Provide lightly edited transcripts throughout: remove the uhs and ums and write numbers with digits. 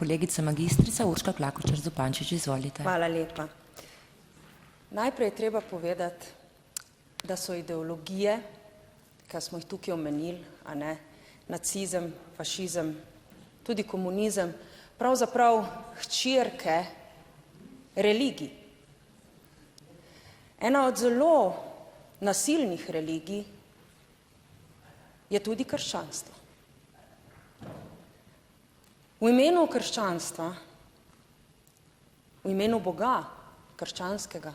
Kolegica magistrica Urška Klakočar Zupančič, izvolite. Hvala lepa. Najprej je treba povedati, da so ideologije, ki smo jih tukaj omenili, a ne, nacizem, fašizem, tudi komunizem, pravzaprav hčerke religij. Ena od zelo nasilnih religij je tudi krščanstvo. V imenu krščanstva, v imenu Boga krščanskega,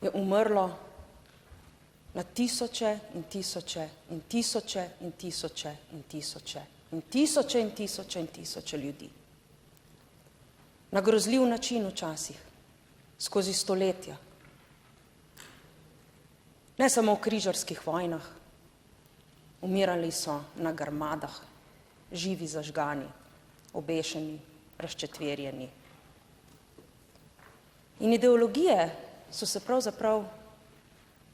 je umrlo na tisoče in tisoče in tisoče in tisoče in tisoče in tisoče in tisoče in tisoče ljudi. Na grozljiv način včasih, skozi stoletja. Ne samo v križarskih vojnah, umirali so na grmadah, živi zažgani, obešeni, razčetverjeni. In ideologije so se pravzaprav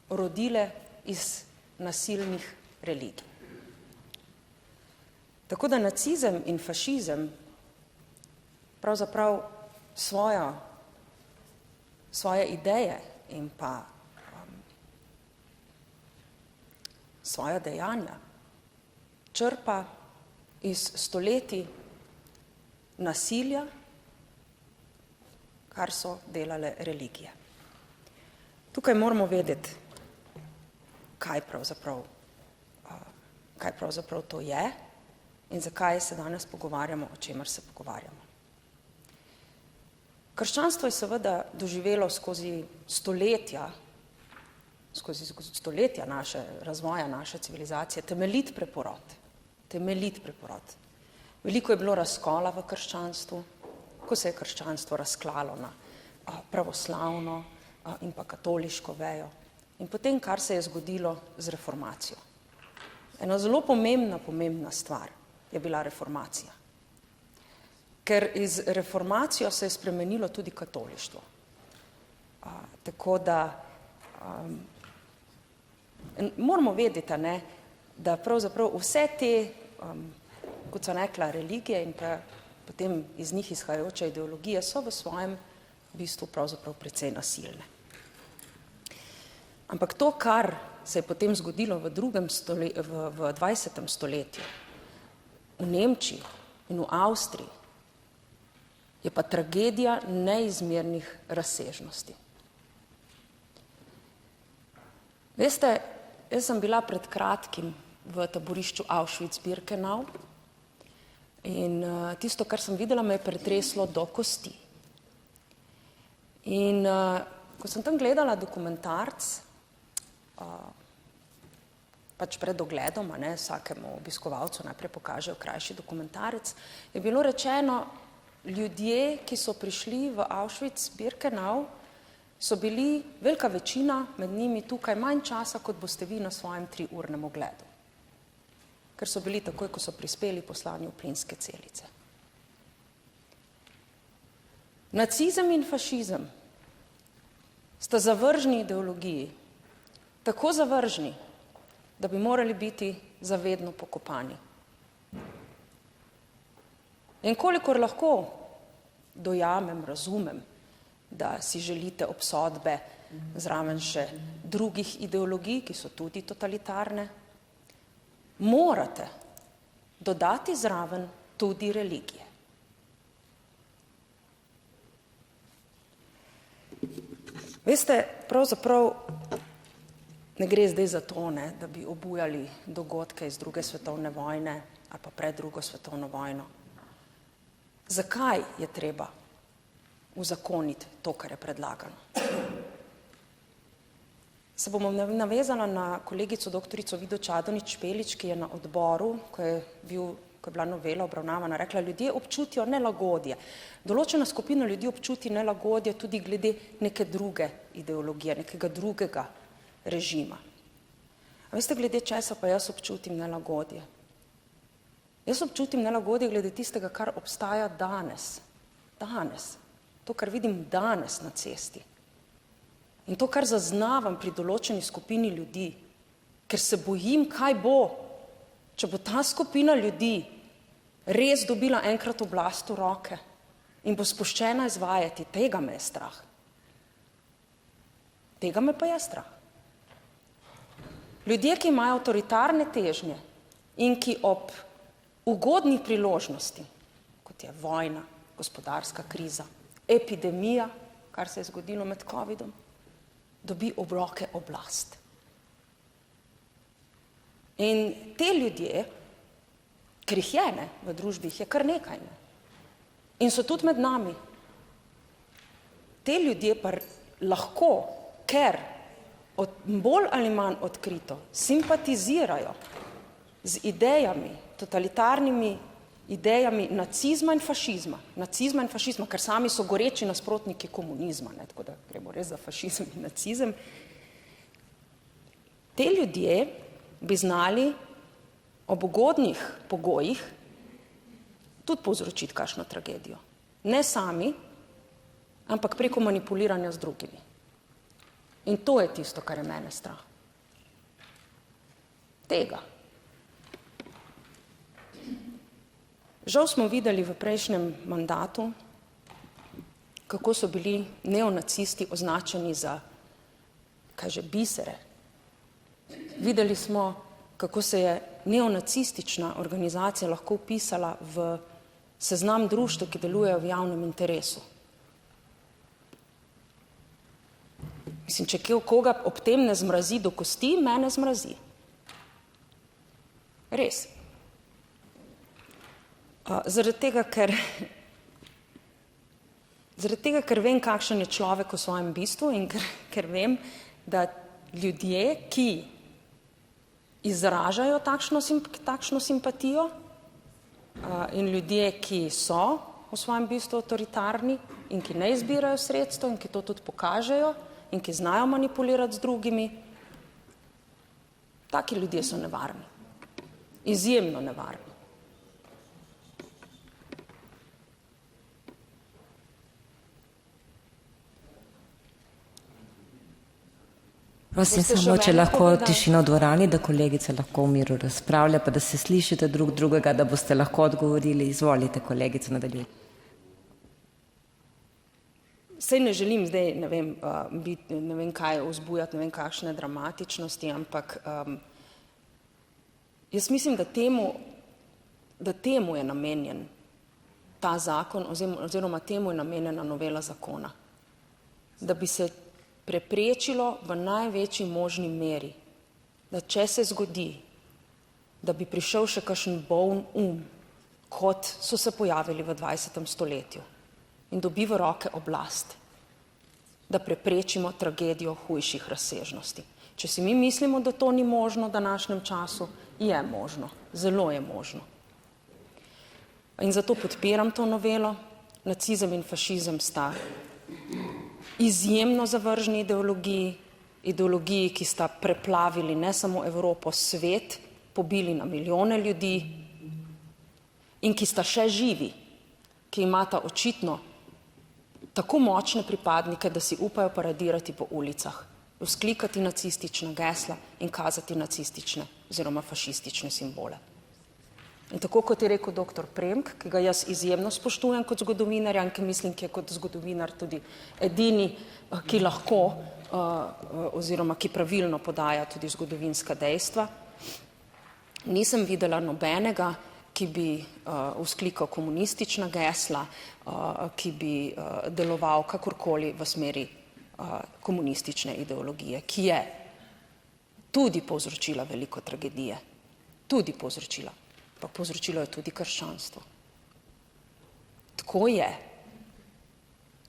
rodile iz nasilnih religij. Tako da nacizem in fašizem pravzaprav svoje ideje in pa svoja dejanja črpa iz stoletij nasilja, kar so delale religije. Tukaj moramo vedeti, kaj pravzaprav to je in zakaj se danes pogovarjamo, o čemer se pogovarjamo. Krščanstvo je seveda doživelo skozi stoletja razvoja naše civilizacije temeljit preporod. Veliko je bilo razkola v krščanstvu, ko se je krščanstvo razklalo na pravoslavno in pa katoliško vejo. In potem, kar se je zgodilo z reformacijo. Ena zelo pomembna stvar je bila reformacija. Ker z reformacijo se je spremenilo tudi katolištvo. Tako da moramo vedeti, ne, da pravzaprav vse te, kot so rekla, religije in pa potem iz njih izhajajoče ideologije so v svojem bistvu pravzaprav precej nasilne. Ampak to, kar se je potem zgodilo v 20. stoletju, v Nemčiji in v Avstriji, je pa tragedija neizmernih razsežnosti. Veste, jaz sem bila pred kratkim v taborišču Auschwitz-Birkenau in tisto, kar sem videla, me je pretreslo do kosti. In ko sem tam gledala dokumentarc, pač pred ogledom, ne, vsakemu obiskovalcu najprej pokažejo krajši dokumentarec, je bilo rečeno, ljudje, ki so prišli v Auschwitz-Birkenau, so bili, velika večina med njimi tukaj manj časa, kot boste vi na svojem 3-urnem ogledu. Ker so bili takoj, ko so prispeli, poslani v plinske celice. Nacizem in fašizem sta zavržni ideologiji, tako zavržni, da bi morali biti zavedno pokopani. In kolikor lahko dojamem, razumem, da si želite obsodbe zraven še drugih ideologij, ki so tudi totalitarne, morate dodati zraven tudi religije. Veste, pravzaprav ne gre zdaj za to, ne, da bi obujali dogodke iz 2. svetovne vojne ali pa pred 2. svetovno vojno. Zakaj je treba uzakoniti to, kar je predlagano? Se bomo navezala na kolegico doktorico Vido Čadonič Špelič, ki je na odboru, ko je bila novela obravnavana, rekla, ljudje občutijo nelagodje. Določena skupina ljudi občuti nelagodje tudi glede neke druge ideologije, nekega drugega režima. A veste, glede česa pa jaz občutim nelagodje? Jaz občutim nelagodje glede tistega, kar obstaja danes. To, kar vidim danes na cesti. In to, kar zaznavam pri določeni skupini ljudi, ker se bojim, kaj bo, če bo ta skupina ljudi res dobila enkrat oblast v roke in bo spuščena izvajati, tega me je strah. Tega me pa je strah. Ljudje, ki imajo avtoritarne težnje in ki ob ugodni priložnosti, kot je vojna, gospodarska kriza, epidemija, kar se je zgodilo med covidom, dobi v roke oblast. In te ljudje, ker jih je, ne, v družbi jih je kar nekaj, ne, in so tudi med nami, te ljudje pa lahko, ker bolj ali manj odkrito simpatizirajo z idejami, totalitarnimi idejami nacizma in fašizma, ker sami so goreči nasprotniki komunizma, ne, tako da gremo res za fašizem in nacizem. Te ljudje bi znali ob ugodnih pogojih tudi povzročiti kakšno tragedijo. Ne sami, ampak preko manipuliranja z drugimi. In to je tisto, kar je mene strah. Tega. Žal smo videli v prejšnjem mandatu, kako so bili neonacisti označeni za, kaj že, bisere. Videli smo, kako se je neonacistična organizacija lahko vpisala v seznam društev, ki delujejo v javnem interesu. Mislim, če koga ob tem ne zmrazi do kosti, mene zmrazi. Res. Zaradi tega, ker vem, kakšen je človek v svojem bistvu in ker vem, da ljudje, ki izražajo takšno simpatijo in ljudje, ki so v svojem bistvu avtoritarni in ki ne izbirajo sredstev in ki to tudi pokažejo in ki znajo manipulirati z drugimi, taki ljudje so nevarni, izjemno nevarni. Prosim samo, če lahko tišino v dvorani, da kolegica lahko v miru razpravlja, pa da se slišite drug drugega, da boste lahko odgovorili. Izvolite, kolegica, nadaljujte. Saj ne želim zdaj, ne vem, biti, ne vem kaj vzbujati, ne vem kakšne dramatičnosti, ampak jaz mislim, da temu je namenjen ta zakon oziroma temu je namenjena novela zakona, da bi se preprečilo v največji možni meri, da če se zgodi, da bi prišel še kakšen bolen kot so se pojavili v 20. stoletju in dobi v roke oblast, da preprečimo tragedijo hujših razsežnosti. Če si mi mislimo, da to ni možno v današnjem času, je možno, zelo je možno. In zato podpiram to novelo. Nacizem in fašizem sta izjemno zavržni ideologiji, ki sta preplavili ne samo Evropo, svet, pobili na milijone ljudi in ki sta še živi, ki imata očitno tako močne pripadnike, da si upajo paradirati po ulicah, vzklikati nacistična gesla in kazati nacistične oziroma fašistične simbole. In tako kot je rekel doktor Premk, ki ga jaz izjemno spoštujem kot zgodovinarja in ki mislim, ki je kot zgodovinar tudi edini, ki lahko oziroma ki pravilno podaja tudi zgodovinska dejstva, nisem videla nobenega, ki bi vzklikal komunistična gesla, ki bi deloval kakorkoli v smeri komunistične ideologije, ki je tudi povzročila veliko tragedije, tudi povzročila. Pa povzročilo je tudi krščanstvo. Tako je.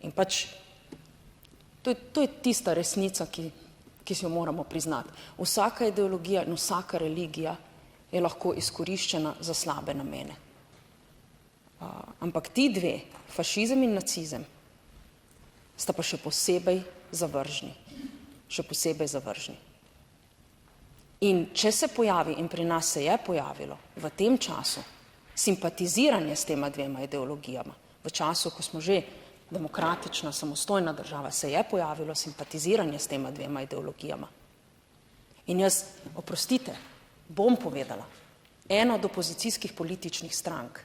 In pač to je tista resnica, ki si jo moramo priznati. Vsaka ideologija in vsaka religija je lahko izkoriščena za slabe namene. Ampak ti dve, fašizem in nacizem, sta pa še posebej zavržni. Še posebej zavržni. In če se pojavi, in pri nas se je pojavilo v tem času simpatiziranje s tema dvema ideologijama, v času, ko smo že demokratična, samostojna država, se je pojavilo simpatiziranje s tema dvema ideologijama. In jaz, oprostite, bom povedala, ena od opozicijskih političnih strank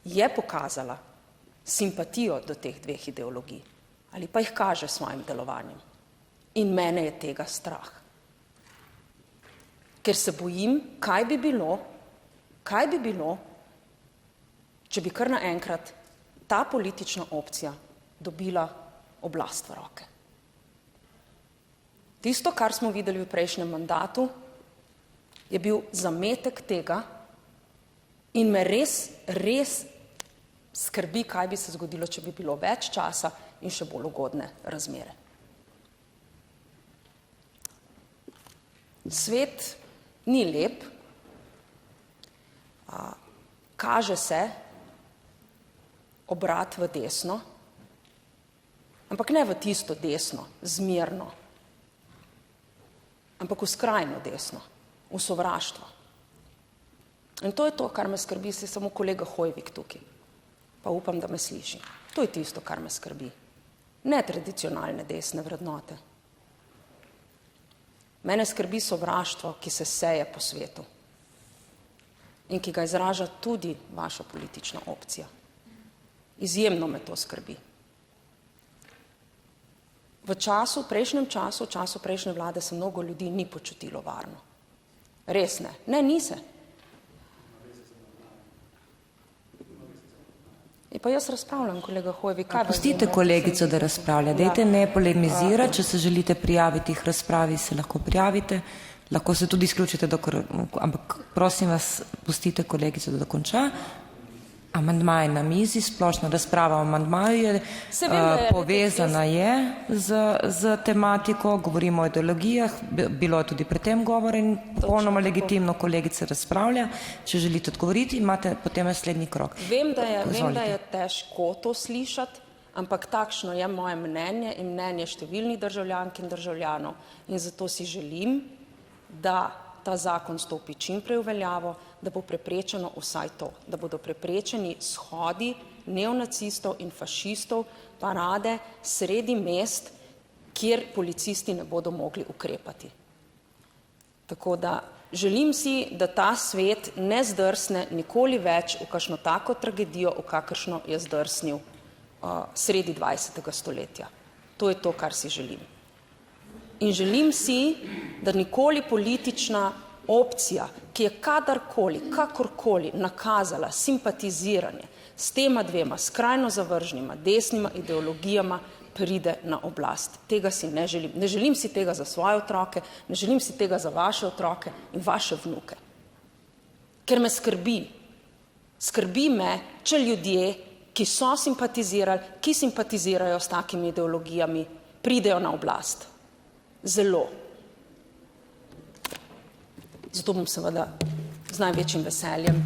je pokazala simpatijo do teh dveh ideologij ali pa jih kaže s svojim delovanjem. In mene je tega strah. Ker se bojim, kaj bi bilo, če bi kar naenkrat ta politična opcija dobila oblast v roke. Tisto, kar smo videli v prejšnjem mandatu, je bil zametek tega in me res skrbi, kaj bi se zgodilo, če bi bilo več časa in še bolj ugodne razmere. Svet ni lep, kaže se obrat v desno, ampak ne v tisto desno, zmerno, ampak v skrajno desno, v sovraštvo. In to je to, kar me skrbi, se samo kolega Hoivik tukaj, pa upam, da me sliši. To je tisto, kar me skrbi. Ne tradicionalne desne vrednote. Mene skrbi sovraštvo, ki se seje po svetu in ki ga izraža tudi vaša politična opcija. Izjemno me to skrbi. V prejšnjem času, v času prejšnje vlade se mnogo ljudi ni počutilo varno. Res ne. Ne, ni se. In pa jaz razpravljam, kolega Hoivik, kaj vas... Pustite kolegico, da razpravlja. Dajte ne polemizirati, če se želite prijaviti k razpravi, se lahko prijavite. Lahko se tudi izključite, ampak prosim vas, pustite kolegico, da dokonča. Amandma je na mizi, splošna razprava o amandmaju je povezana z tematiko, govorimo o ideologijah, bilo je tudi pri tem govora in popolnoma legitimno kolegica razpravlja. Če želite odgovoriti, imate potem naslednji krog. Vem, da je težko to slišati, ampak takšno je moje mnenje in mnenje številnih državljank in državljanov. In zato si želim, da ta zakon stopi čim prej v veljavo, da bo preprečeno vsaj to, da bodo preprečeni shodi neonacistov in fašistov, parade sredi mest, kjer policisti ne bodo mogli ukrepati. Tako da želim si, da ta svet ne zdrsne nikoli več v kakšno tako tragedijo, v kakršno je zdrsnil sredi 20. stoletja. To je to, kar si želim. In želim si, da nikoli politična opcija, ki je kadarkoli, kakorkoli nakazala simpatiziranje s tema dvema skrajno zavržnima desnima ideologijama, pride na oblast. Tega si ne želim. Ne želim si tega za svoje otroke, ne želim si tega za vaše otroke in vaše vnuke. Ker me skrbi. Skrbi me, če ljudje, ki so simpatizirali, ki simpatizirajo s takimi ideologijami, pridejo na oblast. Zelo. Zato bom seveda z največjim veseljem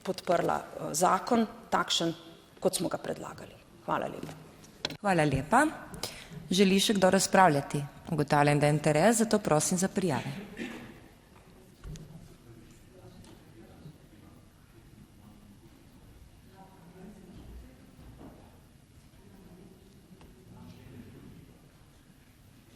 podprla zakon takšen, kot smo ga predlagali. Hvala lepa. Hvala lepa. Želi še kdo razpravljati? Ugotavljam, da je interes, zato prosim za prijave.